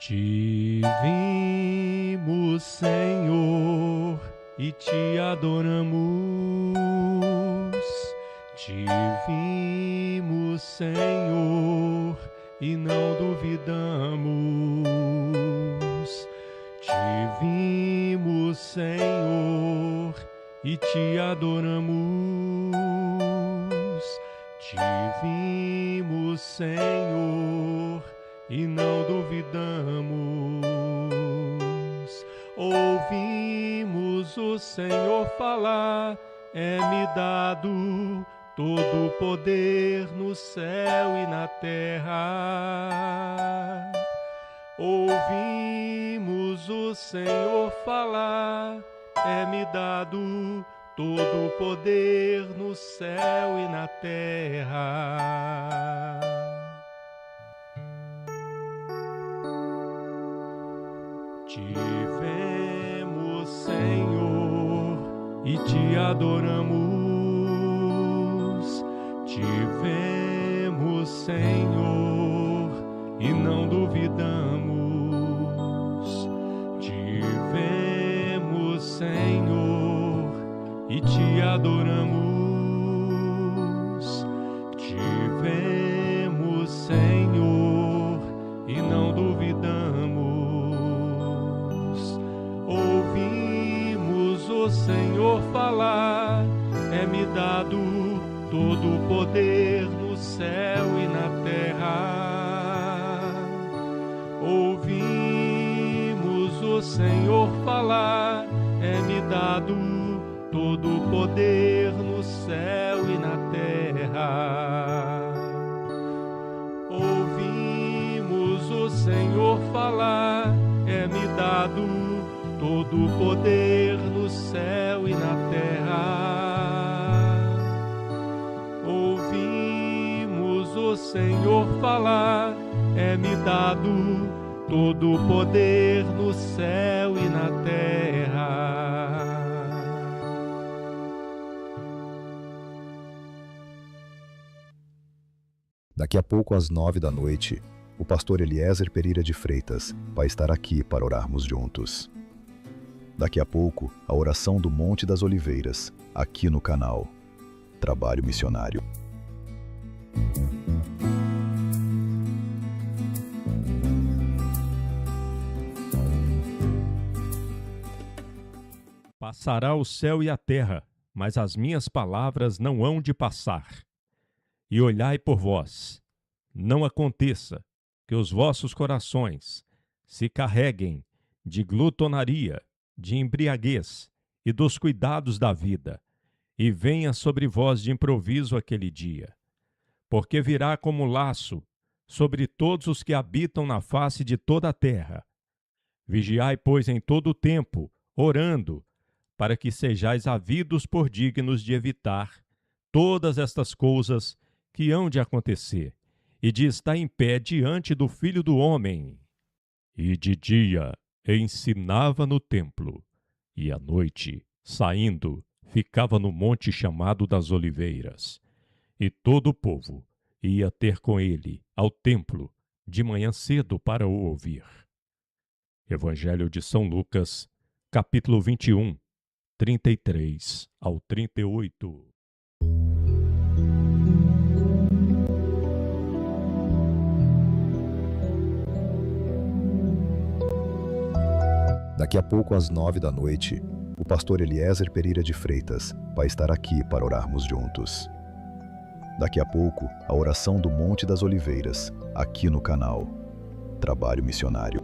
Te vimos, Senhor, e te adoramos. Te vimos, Senhor, e não duvidamos. Te vimos, Senhor, e te adoramos. Te vimos, Senhor, e não duvidamos. Ouvimos o Senhor falar, é-me dado todo o poder no céu e na terra. Ouvimos o Senhor falar, é-me dado todo o poder no céu e na terra. Te vemos, Senhor, e te adoramos. Te vemos, Senhor, e não duvidamos. Te vemos, Senhor, e te adoramos. Te vemos, Senhor, e não duvidamos. Ouvimos o Senhor falar, é-me dado todo o poder no céu e na terra. Ouvimos o Senhor falar, é-me dado todo o poder no céu e na terra. Ouvimos o Senhor falar, é-me dado todo o poder no céu e na terra. Ouvimos o Senhor falar, é-me dado todo o poder no céu e na terra. Daqui a pouco, às 9h, o pastor Eliezer Pereira de Freitas vai estar aqui para orarmos juntos. Daqui a pouco, a oração do Monte das Oliveiras, aqui no canal Trabalho Missionário. Passará o céu e a terra, mas as minhas palavras não hão de passar. E olhai por vós, não aconteça que os vossos corações se carreguem de glutonaria, de embriaguez e dos cuidados da vida, e venha sobre vós de improviso aquele dia. Porque virá como laço sobre todos os que habitam na face de toda a terra. Vigiai, pois, em todo o tempo, orando, para que sejais havidos por dignos de evitar todas estas coisas que hão de acontecer, e de estar em pé diante do Filho do Homem. E de dia ensinava no templo, e à noite, saindo, ficava no monte chamado das Oliveiras. E todo o povo ia ter com ele ao templo de manhã cedo para o ouvir. Evangelho de São Lucas, capítulo 21, 33 ao 38. Daqui a pouco, às 9h, o pastor Eliezer Pereira de Freitas vai estar aqui para orarmos juntos. Daqui a pouco, a oração do Monte das Oliveiras, aqui no canal Trabalho Missionário.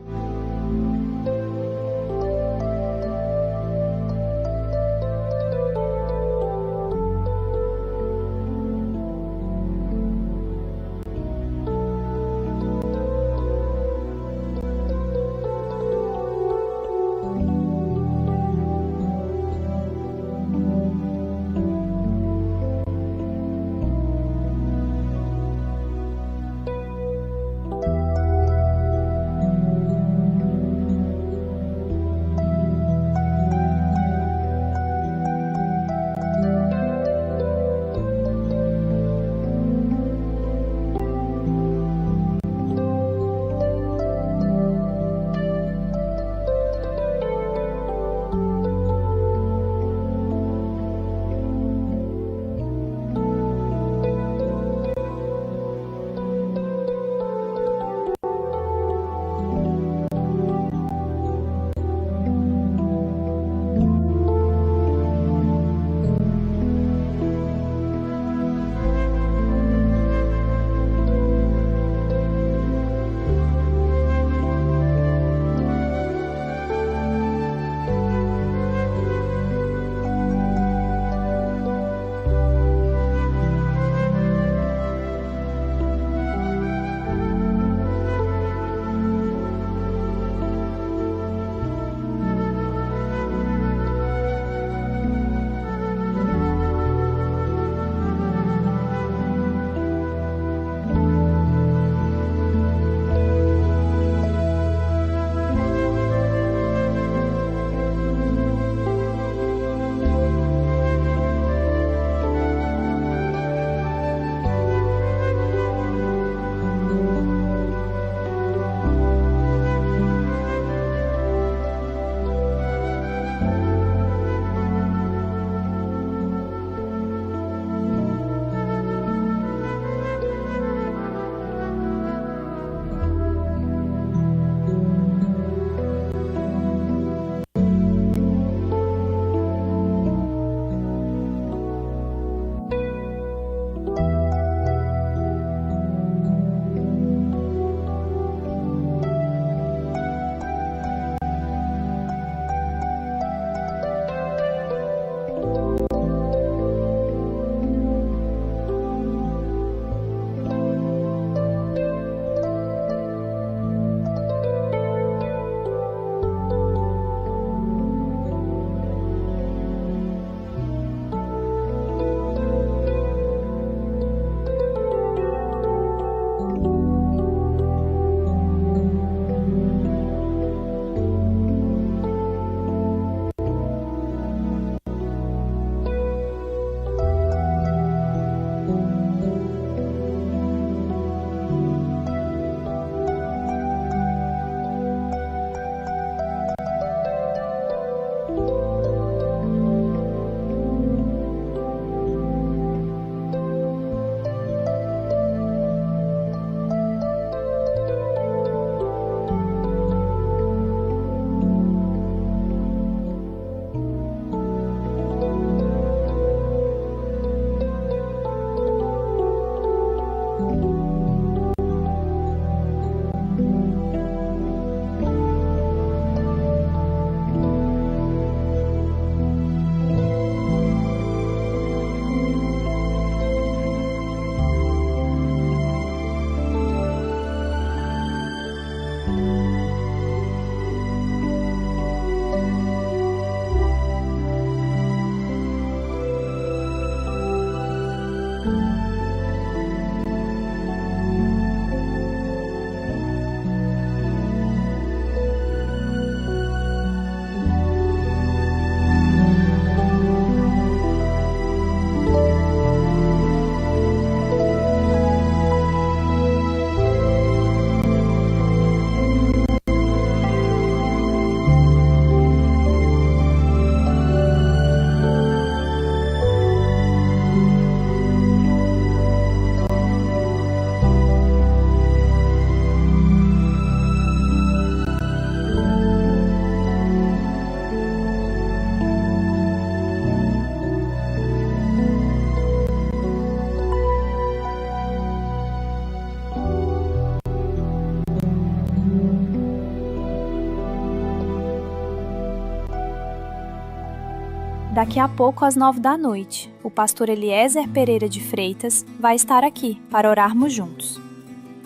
Daqui a pouco, às 9 da noite, o pastor Eliezer Pereira de Freitas vai estar aqui para orarmos juntos.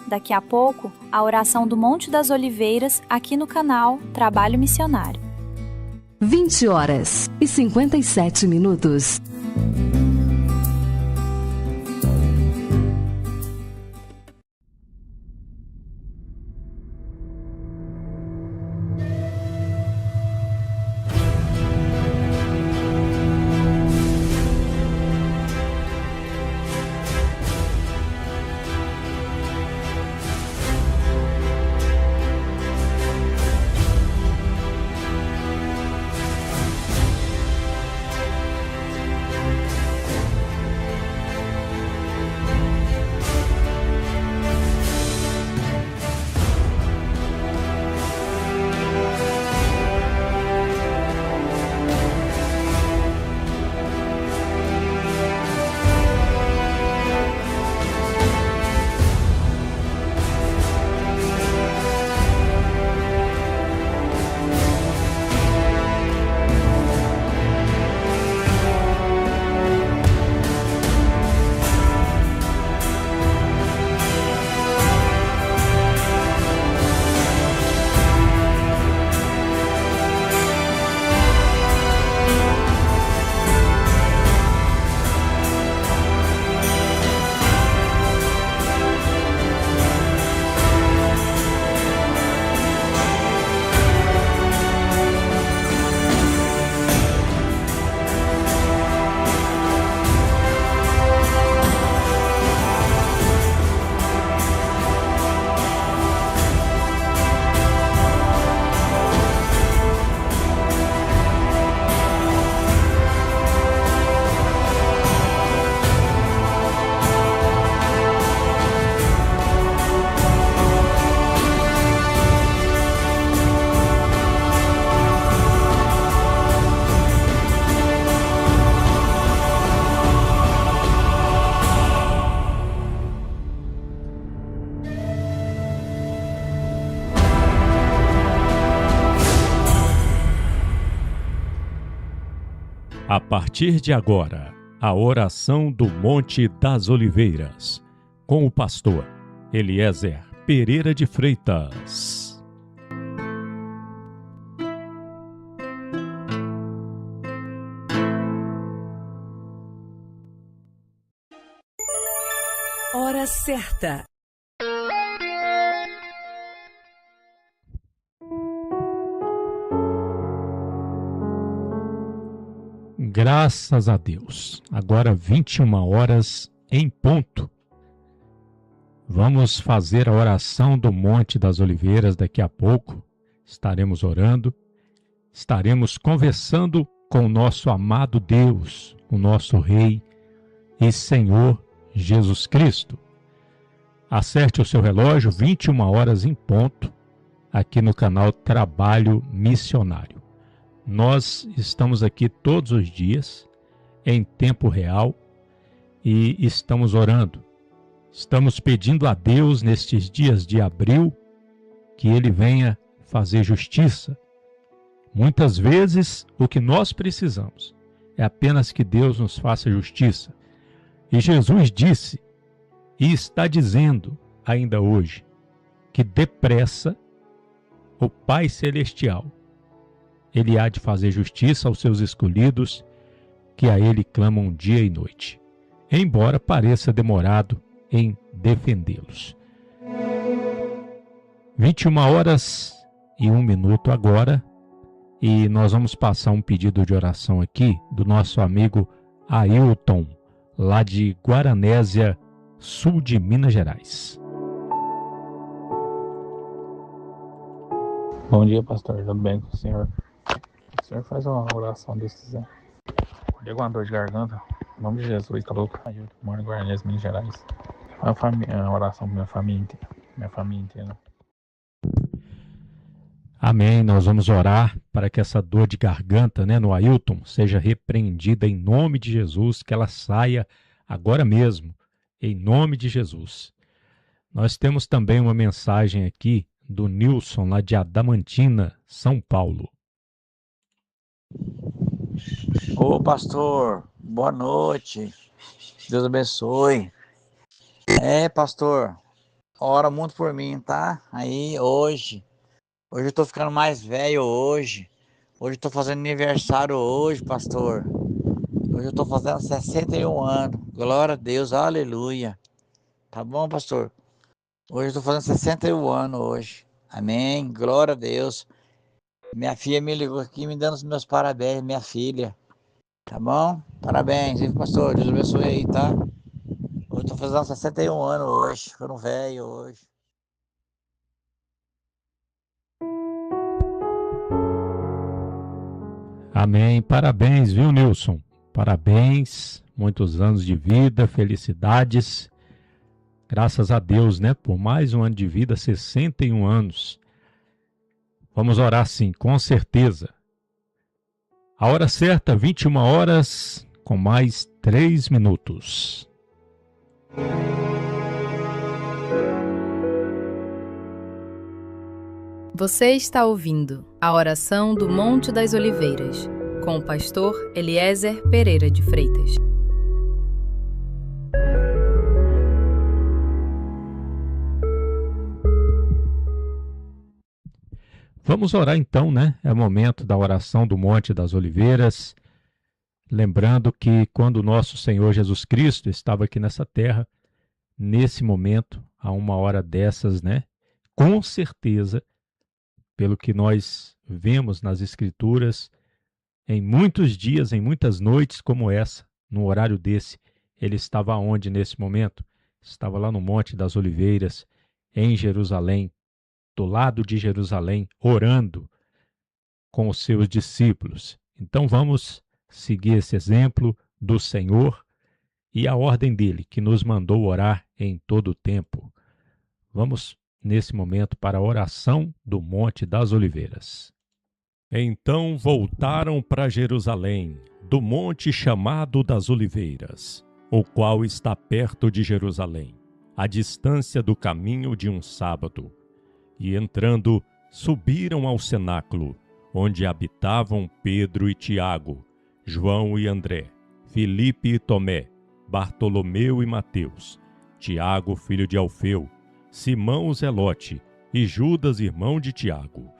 Daqui a pouco, a oração do Monte das Oliveiras aqui no canal Trabalho Missionário. 20h57. A partir de agora, a oração do Monte das Oliveiras, com o pastor Eliezer Pereira de Freitas. Hora certa. Graças a Deus. Agora 21h em ponto. Vamos fazer a oração do Monte das Oliveiras daqui a pouco. Estaremos orando, estaremos conversando com o nosso amado Deus, o nosso Rei e Senhor Jesus Cristo. Acerte o seu relógio, 21h em ponto, aqui no canal Trabalho Missionário. Nós estamos aqui todos os dias, em tempo real, e estamos orando. Estamos pedindo a Deus, nestes dias de abril, que Ele venha fazer justiça. Muitas vezes, o que nós precisamos é apenas que Deus nos faça justiça. E Jesus disse, e está dizendo ainda hoje, que depressa o Pai Celestial, Ele há de fazer justiça aos seus escolhidos, que a Ele clamam dia e noite, embora pareça demorado em defendê-los. 21h01 agora, e nós vamos passar um pedido de oração aqui do nosso amigo Ailton, lá de Guaranésia, sul de Minas Gerais. Bom dia, pastor. Tudo bem com o senhor? O senhor faz uma oração desse Zé. Acordei com uma dor de garganta. Em nome de Jesus, tá louco? Eu moro em Guaranésia, Minas Gerais. A oração para minha família inteira. Amém. Nós vamos orar para que essa dor de garganta, no Ailton, seja repreendida em nome de Jesus, que ela saia agora mesmo, em nome de Jesus. Nós temos também uma mensagem aqui do Nilson, lá de Adamantina, São Paulo. Ô pastor, boa noite. Deus abençoe. Pastor, ora muito por mim, tá? Aí hoje eu tô ficando mais velho hoje. Hoje eu tô fazendo aniversário hoje, pastor. Hoje eu tô fazendo 61 anos. Glória a Deus, aleluia. Tá bom, pastor? Hoje eu tô fazendo 61 anos hoje. Amém. Glória a Deus. Minha filha me ligou aqui me dando os meus parabéns, minha filha. Tá bom? Parabéns, hein, pastor? Deus abençoe aí, tá? Hoje eu tô fazendo 61 anos hoje. Ficando velho hoje. Amém. Parabéns, viu, Nilson? Parabéns, muitos anos de vida, felicidades. Graças a Deus, né? Por mais um ano de vida, 61 anos. Vamos orar sim, com certeza. A hora certa, 21 horas, com mais 3 minutos. Você está ouvindo a oração do Monte das Oliveiras, com o pastor Eliezer Pereira de Freitas. Vamos orar então, né? É o momento da oração do Monte das Oliveiras. Lembrando que quando o nosso Senhor Jesus Cristo estava aqui nessa terra, nesse momento, a uma hora dessas, né? Com certeza, pelo que nós vemos nas Escrituras, em muitos dias, em muitas noites como essa, no horário desse, ele estava onde nesse momento? Estava lá no Monte das Oliveiras, em Jerusalém, do lado de Jerusalém, orando com os seus discípulos. Então vamos seguir esse exemplo do Senhor e a ordem dele, que nos mandou orar em todo o tempo. Vamos, nesse momento, para a oração do Monte das Oliveiras. Então voltaram para Jerusalém, do monte chamado das Oliveiras, o qual está perto de Jerusalém, à distância do caminho de um sábado. E entrando, subiram ao cenáculo, onde habitavam Pedro e Tiago, João e André, Filipe e Tomé, Bartolomeu e Mateus, Tiago, filho de Alfeu, Simão o Zelote e Judas, irmão de Tiago.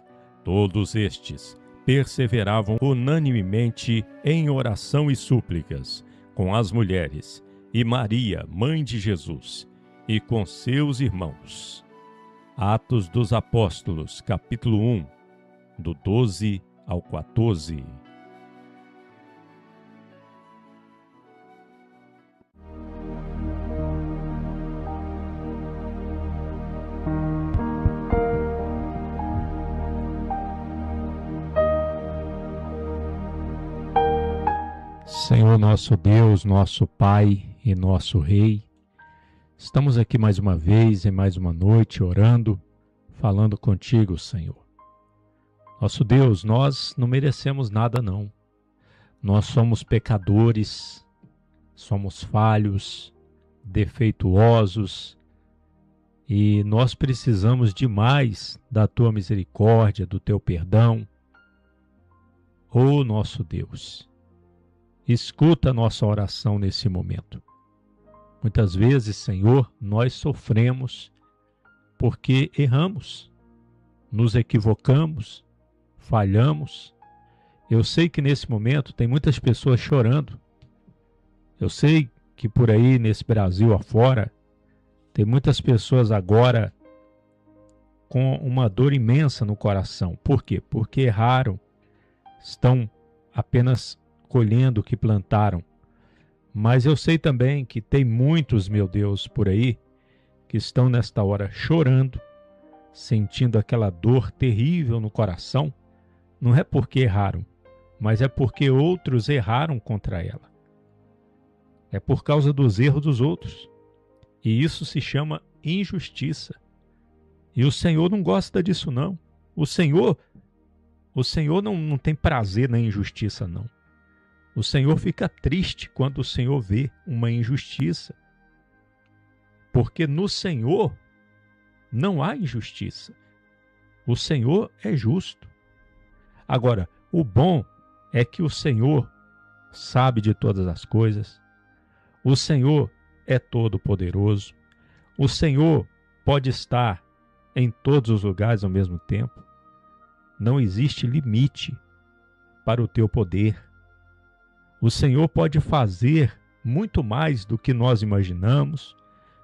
Todos estes perseveravam unanimemente em oração e súplicas com as mulheres e Maria, mãe de Jesus, e com seus irmãos. Atos dos Apóstolos, capítulo 1, do 12 ao 14. Senhor nosso Deus, nosso Pai e nosso Rei, estamos aqui mais uma vez, em mais uma noite, orando, falando contigo, Senhor. Nosso Deus, nós não merecemos nada, não. Nós somos pecadores, somos falhos, defeituosos, e nós precisamos demais da Tua misericórdia, do Teu perdão. Ó nosso Deus, escuta a nossa oração nesse momento. Muitas vezes, Senhor, nós sofremos porque erramos, nos equivocamos, falhamos. Eu sei que nesse momento tem muitas pessoas chorando. Eu sei que por aí, nesse Brasil afora, tem muitas pessoas agora com uma dor imensa no coração. Por quê? Porque erraram, estão apenas colhendo o que plantaram. Mas eu sei também que tem muitos, meu Deus, por aí, que estão nesta hora chorando, sentindo aquela dor terrível no coração. Não é porque erraram, mas é porque outros erraram contra ela. É por causa dos erros dos outros. E isso se chama injustiça. E o Senhor não gosta disso, não. O Senhor não tem prazer na injustiça, não. O Senhor fica triste quando o Senhor vê uma injustiça. Porque no Senhor não há injustiça. O Senhor é justo. Agora, o bom é que o Senhor sabe de todas as coisas. O Senhor é todo-poderoso. O Senhor pode estar em todos os lugares ao mesmo tempo. Não existe limite para o teu poder. O Senhor pode fazer muito mais do que nós imaginamos,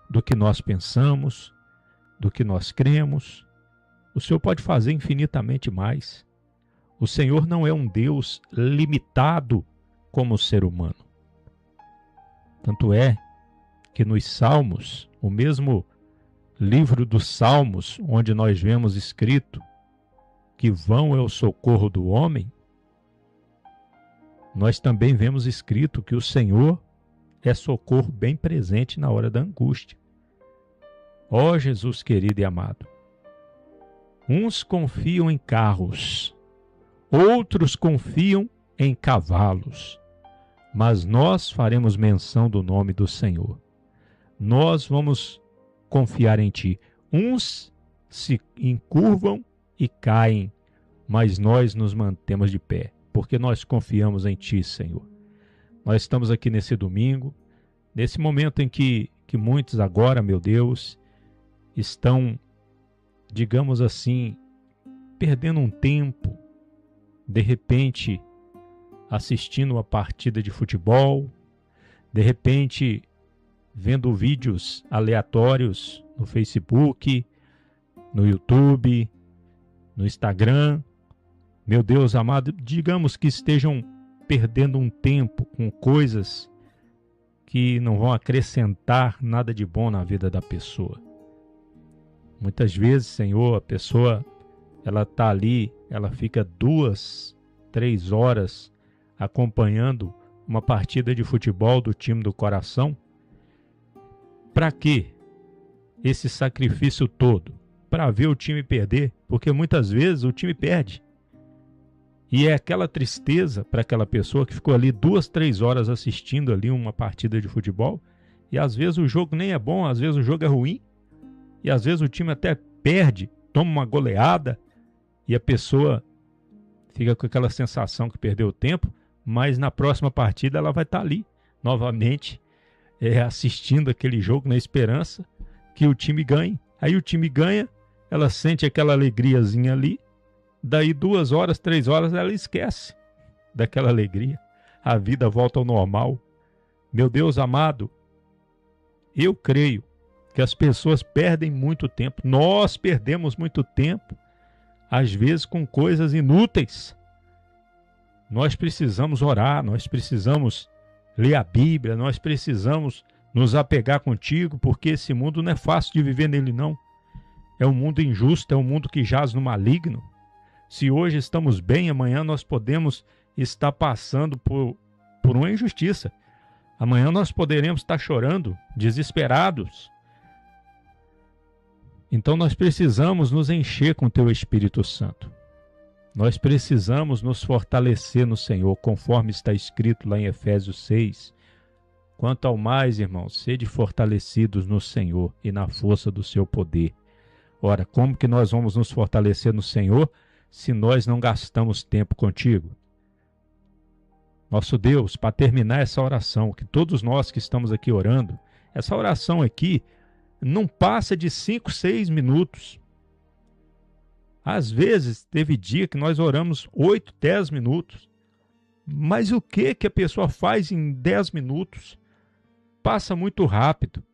do que nós pensamos, do que nós cremos. O Senhor pode fazer infinitamente mais. O Senhor não é um Deus limitado como o ser humano. Tanto é que nos Salmos, o mesmo livro dos Salmos, onde nós vemos escrito que vão é o socorro do homem, nós também vemos escrito que o Senhor é socorro bem presente na hora da angústia. Ó Jesus querido e amado, uns confiam em carros, outros confiam em cavalos, mas nós faremos menção do nome do Senhor. Nós vamos confiar em Ti. Uns se encurvam e caem, mas nós nos mantemos de pé, porque nós confiamos em Ti, Senhor. Nós estamos aqui nesse domingo, nesse momento em que muitos agora, meu Deus, estão, digamos assim, perdendo um tempo, de repente assistindo uma partida de futebol, de repente vendo vídeos aleatórios no Facebook, no YouTube, no Instagram. Meu Deus amado, digamos que estejam perdendo um tempo com coisas que não vão acrescentar nada de bom na vida da pessoa. Muitas vezes, Senhor, a pessoa, ela está ali, ela fica 2, 3 horas acompanhando uma partida de futebol do time do coração. Para quê? Esse sacrifício todo? Para ver o time perder, porque muitas vezes o time perde. E é aquela tristeza para aquela pessoa que ficou ali 2, 3 horas assistindo ali uma partida de futebol, e às vezes o jogo nem é bom, às vezes o jogo é ruim, e às vezes o time até perde, toma uma goleada, e a pessoa fica com aquela sensação que perdeu o tempo, mas na próxima partida ela vai estar ali, novamente, assistindo aquele jogo na esperança que o time ganhe. Aí o time ganha, ela sente aquela alegriazinha ali, daí 2 horas, 3 horas ela esquece daquela alegria. A vida volta ao normal. Meu Deus amado, eu creio que as pessoas perdem muito tempo. Nós perdemos muito tempo, às vezes com coisas inúteis. Nós precisamos orar, nós precisamos ler a Bíblia, nós precisamos nos apegar contigo, porque esse mundo não é fácil de viver nele não. É um mundo injusto, é um mundo que jaz no maligno. Se hoje estamos bem, amanhã nós podemos estar passando por uma injustiça. Amanhã nós poderemos estar chorando, desesperados. Então nós precisamos nos encher com o Teu Espírito Santo. Nós precisamos nos fortalecer no Senhor, conforme está escrito lá em Efésios 6. Quanto ao mais, irmãos, sede fortalecidos no Senhor e na força do seu poder. Ora, como que nós vamos nos fortalecer no Senhor se nós não gastamos tempo contigo? Nosso Deus, para terminar essa oração, que todos nós que estamos aqui orando, essa oração aqui não passa de 5, 6 minutos. Às vezes, teve dia que nós oramos 8, 10 minutos. Mas o que a pessoa faz em 10 minutos? Passa muito rápido.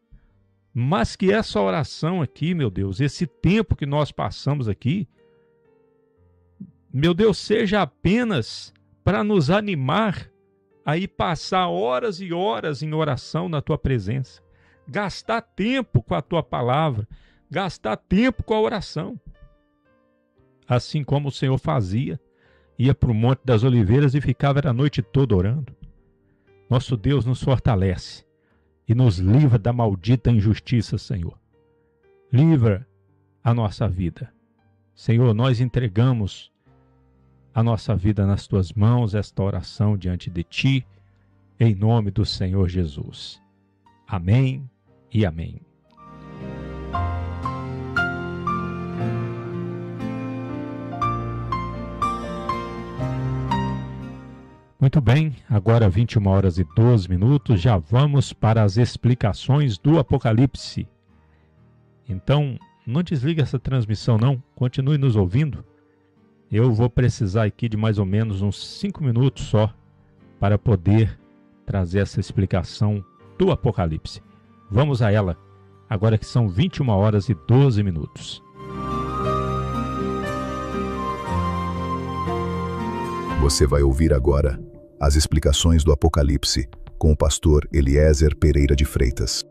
Mas que essa oração aqui, meu Deus, esse tempo que nós passamos aqui, meu Deus, seja apenas para nos animar a ir passar horas e horas em oração na Tua presença. Gastar tempo com a Tua palavra, gastar tempo com a oração. Assim como o Senhor fazia, ia para o Monte das Oliveiras e ficava a noite toda orando. Nosso Deus nos fortalece e nos livra da maldita injustiça, Senhor. Livra a nossa vida. Senhor, nós entregamos a nossa vida nas Tuas mãos, esta oração diante de Ti, em nome do Senhor Jesus. Amém e amém. Muito bem, agora 21h12, já vamos para as explicações do Apocalipse. Então, não desliga essa transmissão não, continue nos ouvindo. Eu vou precisar aqui de mais ou menos uns 5 minutos só para poder trazer essa explicação do Apocalipse. Vamos a ela, agora que são 21h12. Você vai ouvir agora as explicações do Apocalipse com o pastor Eliezer Pereira de Freitas.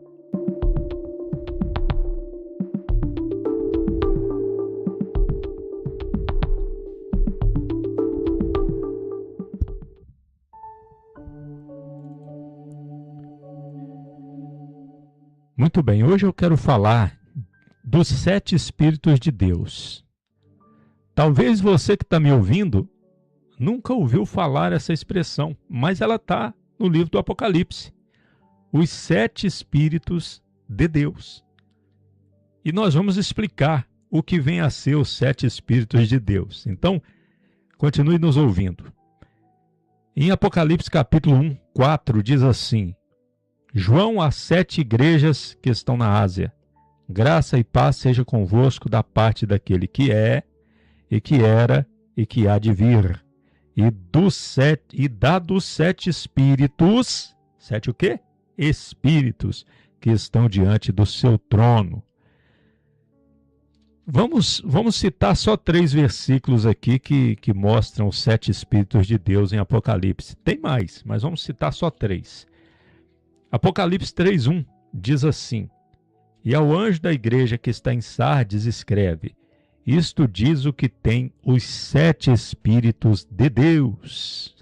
Muito bem, hoje eu quero falar dos 7 Espíritos de Deus. Talvez você que está me ouvindo nunca ouviu falar essa expressão, mas ela está no livro do Apocalipse. Os 7 Espíritos de Deus. E nós vamos explicar o que vem a ser os 7 Espíritos de Deus. Então, continue nos ouvindo. Em Apocalipse capítulo 1, 4, diz assim: João às 7 igrejas que estão na Ásia. Graça e paz seja convosco da parte daquele que é, e que era, e que há de vir. E dos 7 Espíritos, 7 o quê? Espíritos que estão diante do seu trono. Vamos citar só 3 versículos aqui que mostram os 7 Espíritos de Deus em Apocalipse. Tem mais, mas vamos citar só 3. Apocalipse 3:1 diz assim: E ao anjo da igreja que está em Sardes escreve: Isto diz o que tem os 7 Espíritos de Deus.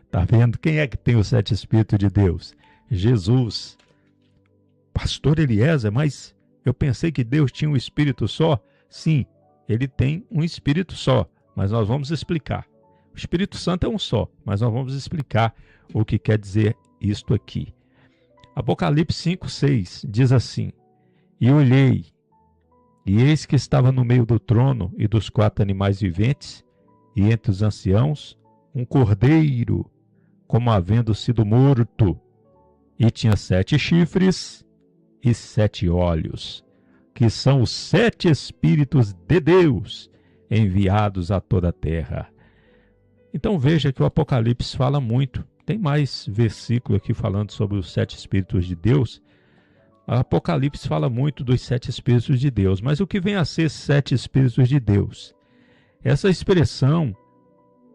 Está vendo? Quem é que tem os 7 Espíritos de Deus? Jesus. Pastor Eliezer, mas eu pensei que Deus tinha um Espírito só. Sim, ele tem um Espírito só, mas nós vamos explicar. O Espírito Santo é um só, mas nós vamos explicar o que quer dizer isto aqui. Apocalipse 5:6 diz assim: E olhei, e eis que estava no meio do trono e dos 4 animais viventes, e entre os anciãos, um cordeiro, como havendo sido morto, e tinha 7 chifres e 7 olhos, que são os 7 Espíritos de Deus, enviados a toda a terra. Então veja que o Apocalipse fala muito. Tem mais versículo aqui falando sobre os 7 Espíritos de Deus. O Apocalipse fala muito dos 7 Espíritos de Deus. Mas o que vem a ser 7 Espíritos de Deus? Essa expressão,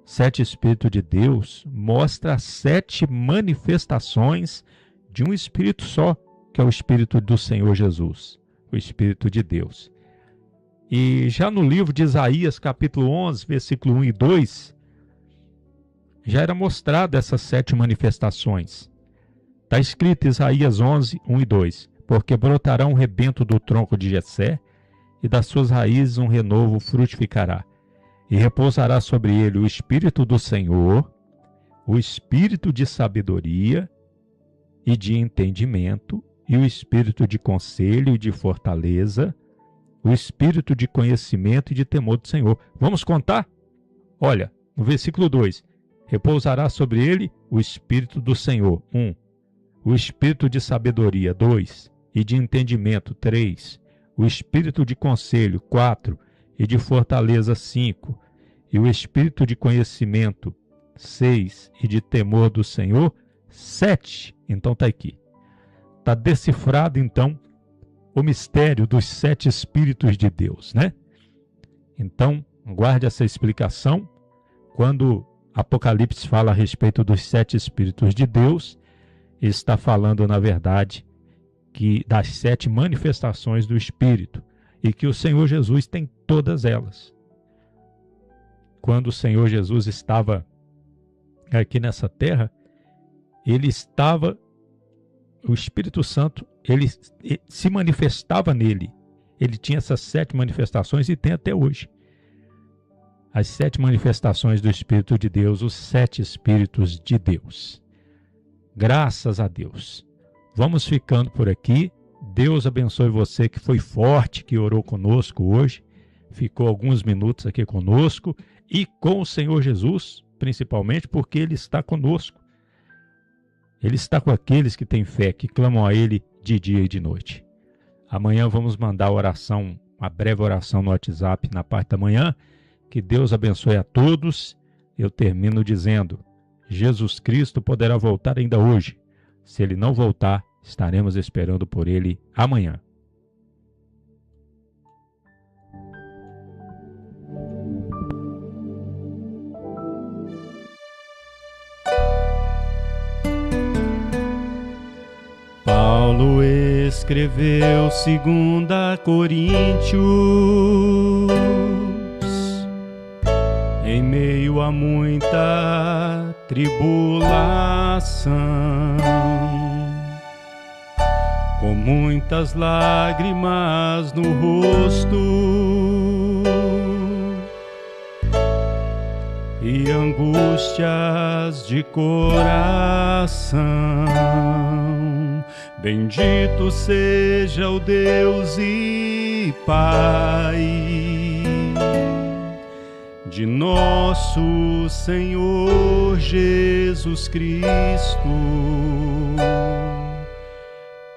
7 Espíritos de Deus, mostra 7 manifestações de um Espírito só, que é o Espírito do Senhor Jesus, o Espírito de Deus. E já no livro de Isaías, capítulo 11, versículo 1 e 2, já era mostrada essas 7 manifestações. Está escrito em Isaías 11, 1 e 2. Porque brotará um rebento do tronco de Jessé, e das suas raízes um renovo frutificará. E repousará sobre ele o Espírito do Senhor, o Espírito de sabedoria e de entendimento, e o Espírito de conselho e de fortaleza, o Espírito de conhecimento e de temor do Senhor. Vamos contar? Olha, no versículo 2. Repousará sobre ele o Espírito do Senhor, 1. O Espírito de sabedoria, 2. E de entendimento, 3. O Espírito de conselho, 4. E de fortaleza, 5. E o Espírito de conhecimento, 6. E de temor do Senhor, 7. Então está aqui. Está decifrado, então, o mistério dos 7 Espíritos de Deus, né? Então, guarde essa explicação. Quando Apocalipse fala a respeito dos 7 Espíritos de Deus, ele está falando, na verdade, que das 7 manifestações do Espírito, e que o Senhor Jesus tem todas elas. Quando o Senhor Jesus estava aqui nessa terra, o Espírito Santo, ele se manifestava nele. Ele tinha essas 7 manifestações e tem até hoje. As 7 manifestações do Espírito de Deus, os 7 Espíritos de Deus. Graças a Deus. Vamos ficando por aqui. Deus abençoe você que foi forte, que orou conosco hoje. Ficou alguns minutos aqui conosco. E com o Senhor Jesus, principalmente porque Ele está conosco. Ele está com aqueles que têm fé, que clamam a Ele de dia e de noite. Amanhã vamos mandar uma breve oração no WhatsApp na parte da manhã. Que Deus abençoe a todos. Eu termino dizendo: Jesus Cristo poderá voltar ainda hoje. Se Ele não voltar, estaremos esperando por Ele amanhã. Paulo escreveu 2 Coríntios em meio a muita tribulação, com muitas lágrimas no rosto e angústias de coração. Bendito seja o Deus e Pai de nosso Senhor Jesus Cristo,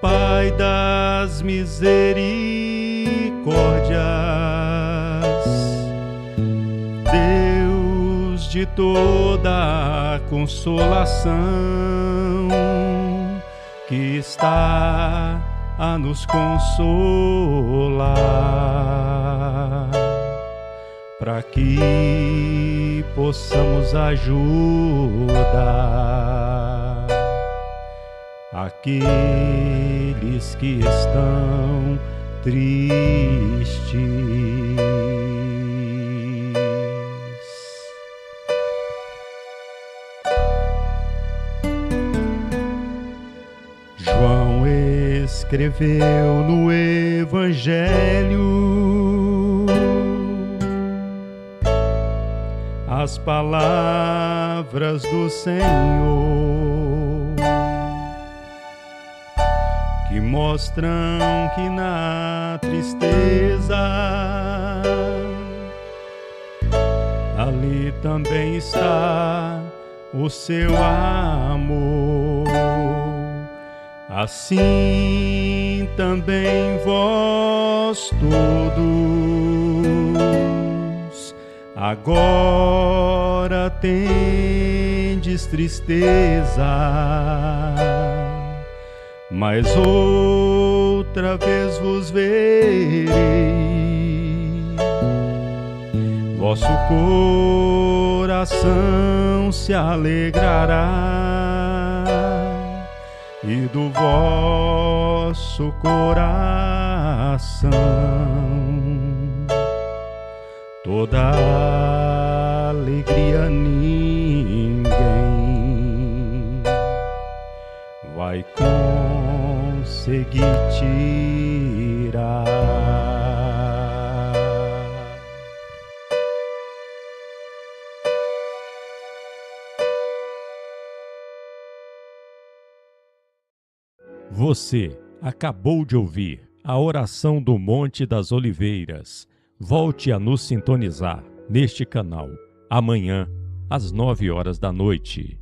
Pai das misericórdias, Deus de toda a consolação, que está a nos consolar, para que possamos ajudar aqueles que estão tristes. João escreveu no Evangelho as palavras do Senhor, que mostram que na tristeza ali também está o seu amor. Assim também vós todos agora tendes tristeza, mas outra vez vos verei, vosso coração se alegrará, e do vosso coração toda alegria ninguém vai conseguir tirar. Você acabou de ouvir a oração do Monte das Oliveiras. Volte a nos sintonizar neste canal amanhã às 9 horas da noite.